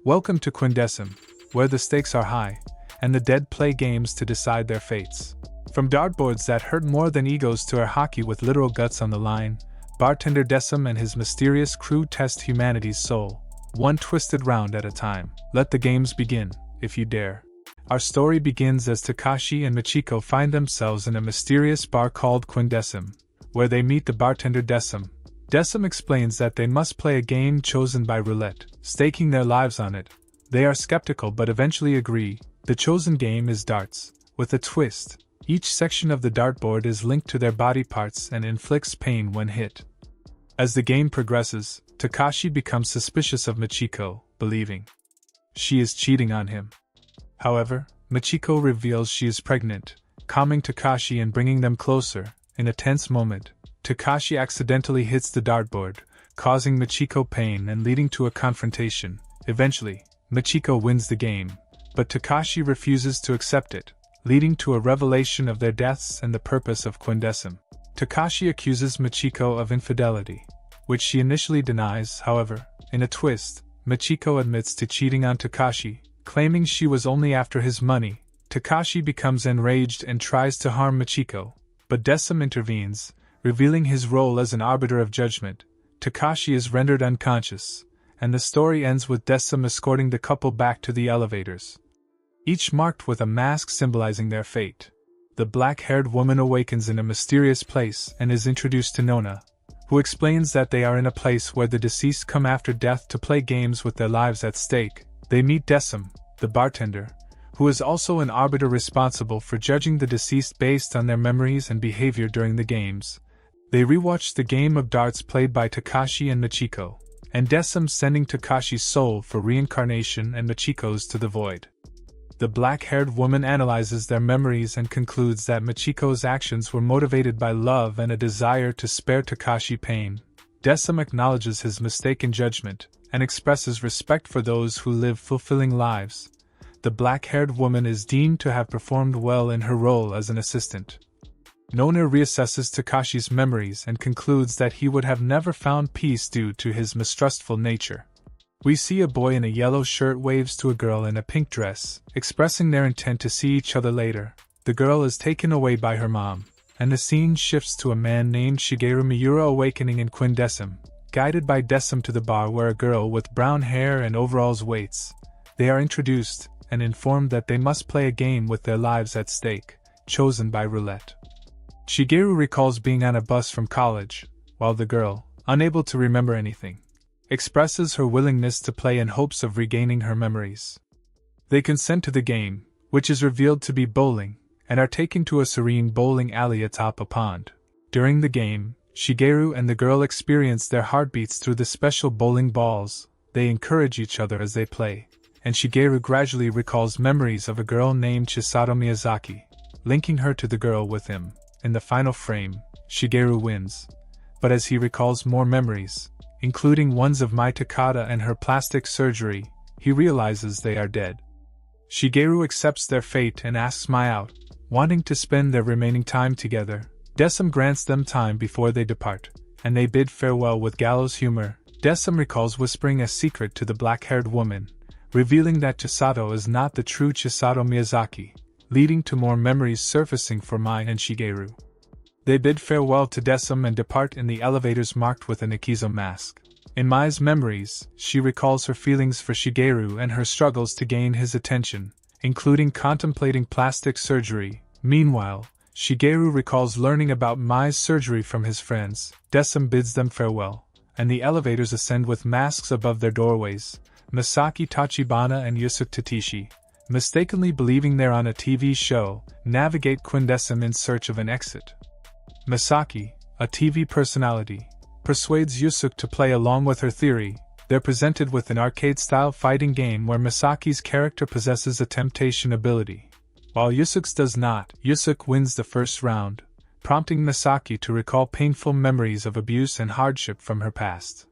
Welcome to Quindecim, where the stakes are high, and the dead play games to decide their fates. From dartboards that hurt more than egos to our hockey with literal guts on the line, bartender Decim and his mysterious crew test humanity's soul, one twisted round at a time. Let the games begin, if you dare. Our story begins as Takashi and Michiko find themselves in a mysterious bar called Quindecim, where they meet the bartender Decim. Decim explains that they must play a game chosen by roulette, staking their lives on it. They are skeptical but eventually agree. The chosen game is darts, with a twist. Each section of the dartboard is linked to their body parts and inflicts pain when hit. As the game progresses, Takashi becomes suspicious of Michiko, believing she is cheating on him. However, Michiko reveals she is pregnant, calming Takashi and bringing them closer. In a tense moment, Takashi accidentally hits the dartboard, causing Michiko pain and leading to a confrontation. Eventually, Michiko wins the game, but Takashi refuses to accept it, leading to a revelation of their deaths and the purpose of Quindecim. Takashi accuses Michiko of infidelity, which she initially denies. However, in a twist, Michiko admits to cheating on Takashi, claiming she was only after his money. Takashi becomes enraged and tries to harm Michiko, but Decim intervenes, revealing his role as an arbiter of judgment. Takashi is rendered unconscious, and the story ends with Decim escorting the couple back to the elevators, each marked with a mask symbolizing their fate. The black-haired woman awakens in a mysterious place and is introduced to Nona, who explains that they are in a place where the deceased come after death to play games with their lives at stake. They meet Decim, the bartender, who is also an arbiter responsible for judging the deceased based on their memories and behavior during the games. They rewatch the game of darts played by Takashi and Michiko, and Decim sending Takashi's soul for reincarnation and Michiko's to the void. The black-haired woman analyzes their memories and concludes that Michiko's actions were motivated by love and a desire to spare Takashi pain. Decim acknowledges his mistaken judgment and expresses respect for those who live fulfilling lives. The black-haired woman is deemed to have performed well in her role as an assistant. Nona reassesses Takashi's memories and concludes that he would have never found peace due to his mistrustful nature. We see a boy in a yellow shirt waves to a girl in a pink dress, expressing their intent to see each other later. The girl is taken away by her mom, and the scene shifts to a man named Shigeru Miura awakening in Quindecim, guided by Decim to the bar where a girl with brown hair and overalls waits. They are introduced and informed that they must play a game with their lives at stake, chosen by roulette. Shigeru recalls being on a bus from college, while the girl, unable to remember anything, expresses her willingness to play in hopes of regaining her memories. They consent to the game, which is revealed to be bowling, and are taken to a serene bowling alley atop a pond. During the game, Shigeru and the girl experience their heartbeats through the special bowling balls. They encourage each other as they play, and Shigeru gradually recalls memories of a girl named Chisato Miyazaki, linking her to the girl with him. In the final frame, Shigeru wins, but as he recalls more memories, including ones of Mai Takada and her plastic surgery, he realizes they are dead. Shigeru accepts their fate and asks Mai out, wanting to spend their remaining time together. Decim grants them time before they depart, and they bid farewell with gallows humor. Decim recalls whispering a secret to the black-haired woman, revealing that Chisato is not the true Chisato Miyazaki, leading to more memories surfacing for Mai and Shigeru. They bid farewell to Decim and depart in the elevators marked with an Ikizo mask. In Mai's memories, she recalls her feelings for Shigeru and her struggles to gain his attention, including contemplating plastic surgery. Meanwhile, Shigeru recalls learning about Mai's surgery from his friends. Decim bids them farewell, and the elevators ascend with masks above their doorways. Masaki Tachibana and Yusuke Tatishi, mistakenly believing they're on a TV show, navigate Quindecim in search of an exit. Masaki, a TV personality, persuades Yusuke to play along with her theory. They're presented with an arcade-style fighting game where Masaki's character possesses a temptation ability, while Yusuke's does not. Yusuke wins the first round, prompting Masaki to recall painful memories of abuse and hardship from her past.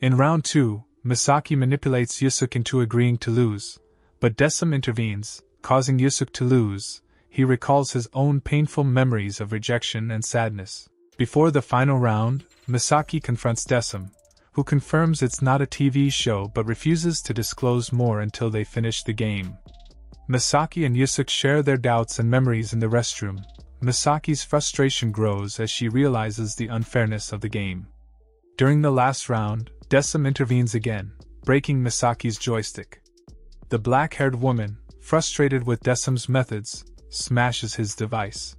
In round 2, Masaki manipulates Yusuke into agreeing to lose, but Decim intervenes, causing Yusuke to lose. He recalls his own painful memories of rejection and sadness. Before the final round, Masaki confronts Decim, who confirms it's not a TV show but refuses to disclose more until they finish the game. Misaki and Yusuke share their doubts and memories in the restroom. Misaki's frustration grows as she realizes the unfairness of the game. During the last round, Desum intervenes again, breaking Misaki's joystick. The black-haired woman, frustrated with Desum's methods, smashes his device.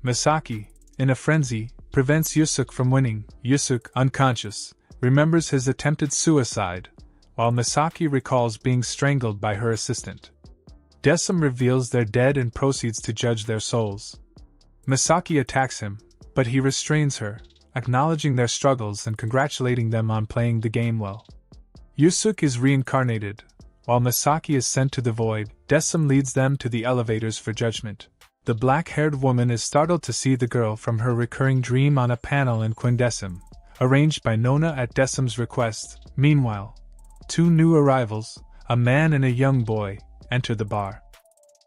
Misaki, in a frenzy, prevents Yusuke from winning. Yusuke, unconscious, remembers his attempted suicide, while Misaki recalls being strangled by her assistant. Desum reveals they're dead and proceeds to judge their souls. Misaki attacks him, but he restrains her, acknowledging their struggles and congratulating them on playing the game well. Yusuke is reincarnated, while Misaki is sent to the void. Desum leads them to the elevators for judgment. The black-haired woman is startled to see the girl from her recurring dream on a panel in Quindesum, arranged by Nona at Desum's request. Meanwhile, two new arrivals, a man and a young boy, enter the bar.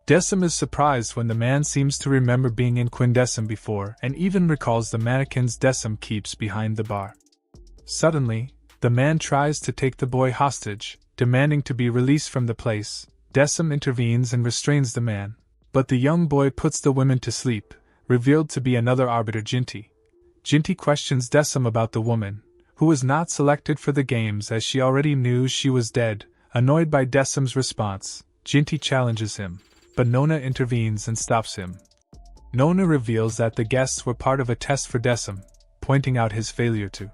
Desum is surprised when the man seems to remember being in Quindesum before and even recalls the mannequins Desum keeps behind the bar. Suddenly, the man tries to take the boy hostage, demanding to be released from the place. Desum intervenes and restrains the man, but the young boy puts the women to sleep, revealed to be another arbiter, Jinty. Jinty questions Desum about the woman, who was not selected for the games as she already knew she was dead. Annoyed by Desum's response, Jinty challenges him, but Nona intervenes and stops him. Nona reveals that the guests were part of a test for Desum, pointing out his failure to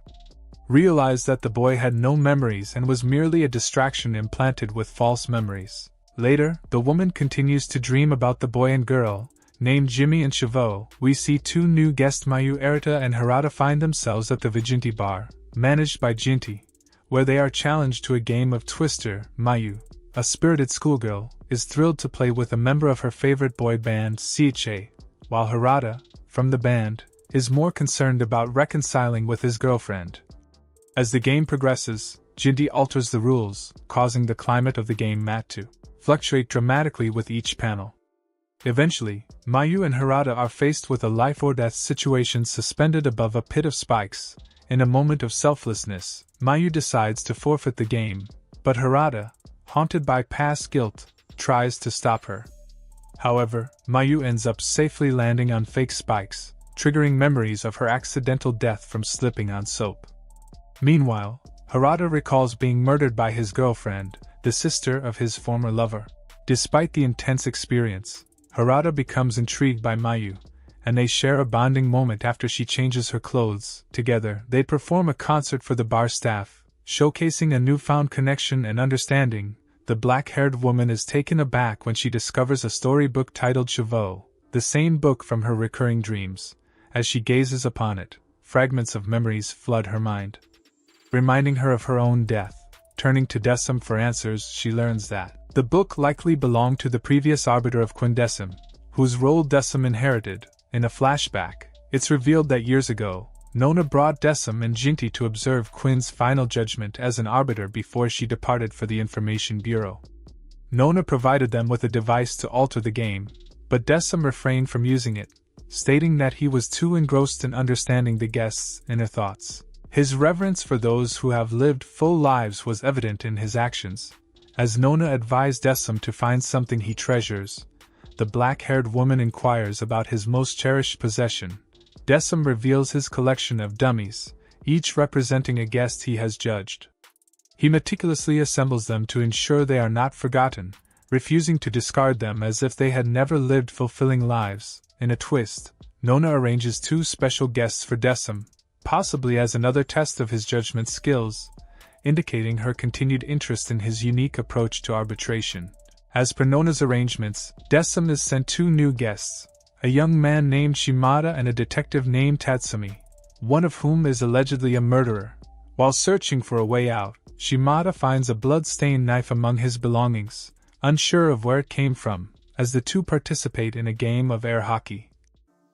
realize that the boy had no memories and was merely a distraction implanted with false memories. Later, the woman continues to dream about the boy and girl, named Jimmy and Chavo. We see two new guests, Mayu, Erita and Harada, find themselves at the Vijinti bar, managed by Jinty, where they are challenged to a game of Twister. Mayu, a spirited schoolgirl, is thrilled to play with a member of her favorite boy band, CHA, while Harada, from the band, is more concerned about reconciling with his girlfriend. As the game progresses, Jinty alters the rules, causing the climate of the game mat to fluctuate dramatically with each panel. Eventually, Mayu and Harada are faced with a life-or-death situation suspended above a pit of spikes. In a moment of selflessness, Mayu decides to forfeit the game, but Harada, haunted by past guilt, tries to stop her. However, Mayu ends up safely landing on fake spikes, triggering memories of her accidental death from slipping on soap. Meanwhile, Harada recalls being murdered by his girlfriend, the sister of his former lover. Despite the intense experience, Harada becomes intrigued by Mayu, and they share a bonding moment after she changes her clothes. Together, they perform a concert for the bar staff, showcasing a newfound connection and understanding. The black-haired woman is taken aback when she discovers a storybook titled Chavo, the same book from her recurring dreams. As she gazes upon it, fragments of memories flood her mind, reminding her of her own death. Turning to Desum for answers, she learns that the book likely belonged to the previous arbiter of Quindesum, whose role Desum inherited. In a flashback, it's revealed that years ago, Nona brought Desum and Jinty to observe Quinn's final judgment as an arbiter before she departed for the Information Bureau. Nona provided them with a device to alter the game, but Desum refrained from using it, stating that he was too engrossed in understanding the guests' inner thoughts. His reverence for those who have lived full lives was evident in his actions. As Nona advised Desum to find something he treasures, the black-haired woman inquires about his most cherished possession. Desum reveals his collection of dummies, each representing a guest he has judged. He meticulously assembles them to ensure they are not forgotten, refusing to discard them as if they had never lived fulfilling lives. In a twist, Nona arranges two special guests for Desum, possibly as another test of his judgment skills, indicating her continued interest in his unique approach to arbitration. As per Nona's arrangements, Desum is sent two new guests, a young man named Shimada and a detective named Tatsumi, one of whom is allegedly a murderer. While searching for a way out, Shimada finds a blood-stained knife among his belongings, unsure of where it came from, as the two participate in a game of air hockey.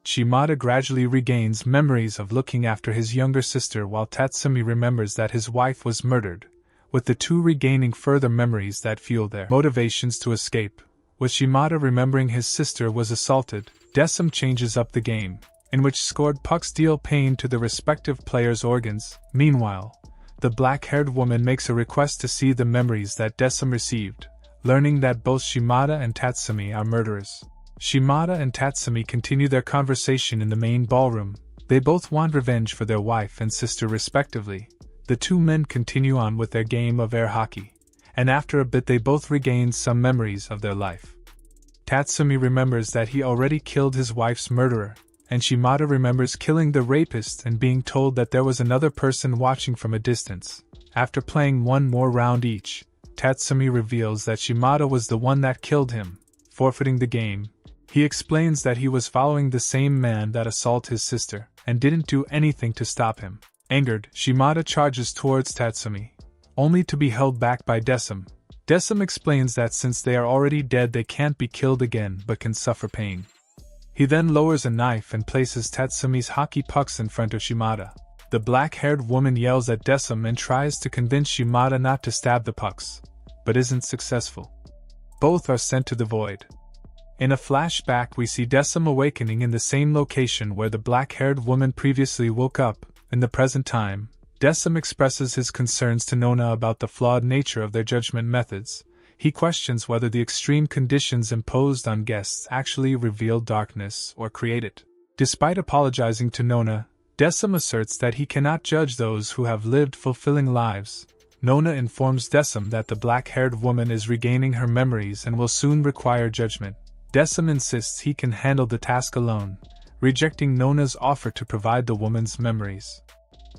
Shimada gradually regains memories of looking after his younger sister while Tatsumi remembers that his wife was murdered, with the two regaining further memories that fuel their motivations to escape. With Shimada remembering his sister was assaulted, Desum changes up the game, in which scored pucks deal pain to the respective players' organs. Meanwhile, the black-haired woman makes a request to see the memories that Desum received, learning that both Shimada and Tatsumi are murderers. Shimada and Tatsumi continue their conversation in the main ballroom. They both want revenge for their wife and sister respectively. The two men continue on with their game of air hockey, and after a bit they both regain some memories of their life. Tatsumi remembers that he already killed his wife's murderer, and Shimada remembers killing the rapist and being told that there was another person watching from a distance. After playing one more round each, Tatsumi reveals that Shimada was the one that killed him, forfeiting the game. He explains that he was following the same man that assaulted his sister, and didn't do anything to stop him. Angered, Shimada charges towards Tatsumi, only to be held back by Desum. Desum explains that since they are already dead they can't be killed again but can suffer pain. He then lowers a knife and places Tatsumi's hockey pucks in front of Shimada. The black-haired woman yells at Desum and tries to convince Shimada not to stab the pucks, but isn't successful. Both are sent to the void. In a flashback we see Desum awakening in the same location where the black-haired woman previously woke up. In the present time, Desum expresses his concerns to Nona about the flawed nature of their judgment methods. He questions whether the extreme conditions imposed on guests actually reveal darkness or create it. Despite apologizing to Nona, Desum asserts that he cannot judge those who have lived fulfilling lives. Nona informs Desum that the black-haired woman is regaining her memories and will soon require judgment. Desum insists he can handle the task alone, rejecting Nona's offer to provide the woman's memories.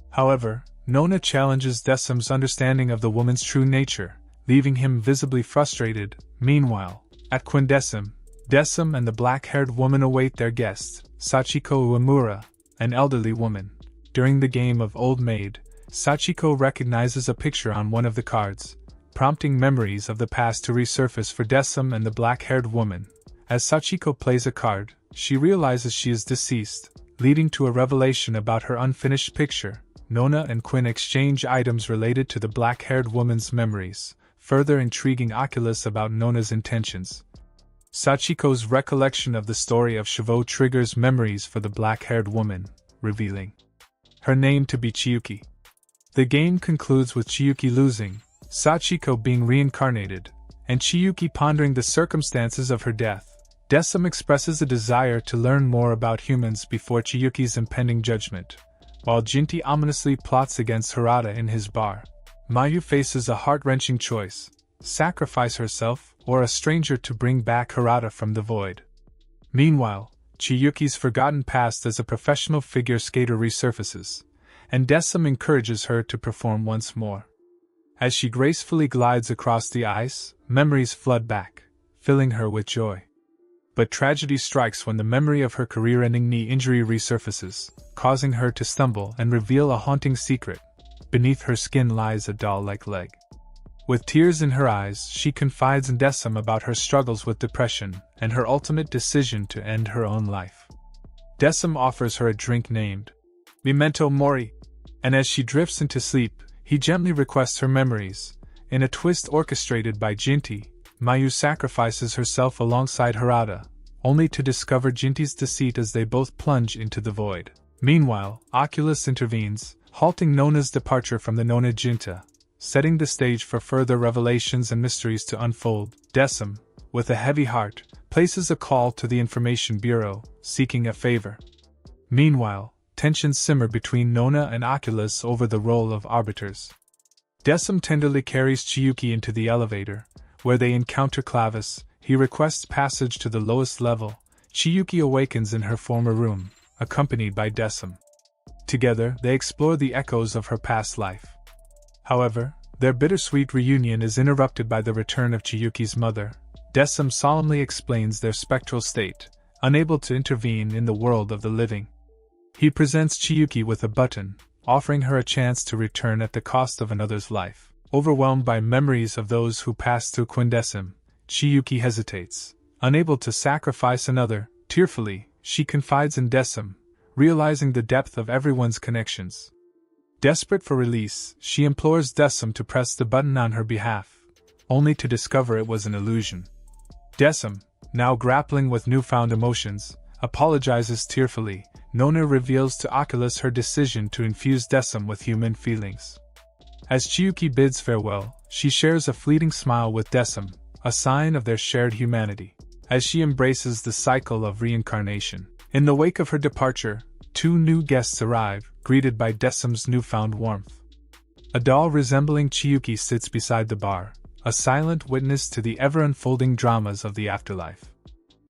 However, Nona challenges Desum's understanding of the woman's true nature, leaving him visibly frustrated. Meanwhile, at Quindesum, Desum and the black-haired woman await their guest, Sachiko Uemura, an elderly woman. During the game of Old Maid, Sachiko recognizes a picture on one of the cards, prompting memories of the past to resurface for Desum and the black-haired woman. As Sachiko plays a card, she realizes she is deceased, leading to a revelation about her unfinished picture. Nona and Quinn exchange items related to the black-haired woman's memories, further intriguing Oculus about Nona's intentions. Sachiko's recollection of the story of Chivot triggers memories for the black-haired woman, revealing her name to be Chiyuki. The game concludes with Chiyuki losing, Sachiko being reincarnated, and Chiyuki pondering the circumstances of her death. Desum expresses a desire to learn more about humans before Chiyuki's impending judgment, while Jinty ominously plots against Harada in his bar. Mayu faces a heart-wrenching choice: sacrifice herself or a stranger to bring back Harada from the void. Meanwhile, Chiyuki's forgotten past as a professional figure skater resurfaces, and Desum encourages her to perform once more. As she gracefully glides across the ice, memories flood back, filling her with joy. But tragedy strikes when the memory of her career-ending knee injury resurfaces, causing her to stumble and reveal a haunting secret. Beneath her skin lies a doll-like leg. With tears in her eyes, she confides in Desum about her struggles with depression and her ultimate decision to end her own life. Desum offers her a drink named Memento Mori, and as she drifts into sleep, he gently requests her memories. In a twist orchestrated by Jinty, Mayu sacrifices herself alongside Harada, only to discover Jinty's deceit as they both plunge into the void. Meanwhile, Oculus intervenes, halting Nona's departure from the Nona Jinta, setting the stage for further revelations and mysteries to unfold. Desum, with a heavy heart, places a call to the Information Bureau, seeking a favor. Meanwhile, tensions simmer between Nona and Oculus over the role of arbiters. Desum tenderly carries Chiyuki into the elevator, where they encounter Clavis. He requests passage to the lowest level. Chiyuki awakens in her former room, accompanied by Desum. Together, they explore the echoes of her past life. However, their bittersweet reunion is interrupted by the return of Chiyuki's mother. Desum solemnly explains their spectral state, unable to intervene in the world of the living. He presents Chiyuki with a button, offering her a chance to return at the cost of another's life. Overwhelmed by memories of those who passed through Quindesum, Chiyuki hesitates. Unable to sacrifice another, tearfully, she confides in Desum, realizing the depth of everyone's connections. Desperate for release, she implores Desum to press the button on her behalf, only to discover it was an illusion. Desum, now grappling with newfound emotions, apologizes tearfully. Nona reveals to Oculus her decision to infuse Desum with human feelings. As Chiyuki bids farewell, she shares a fleeting smile with Desum, a sign of their shared humanity, as she embraces the cycle of reincarnation. In the wake of her departure, 2 new guests arrive, greeted by Desum's newfound warmth. A doll resembling Chiyuki sits beside the bar, a silent witness to the ever-unfolding dramas of the afterlife.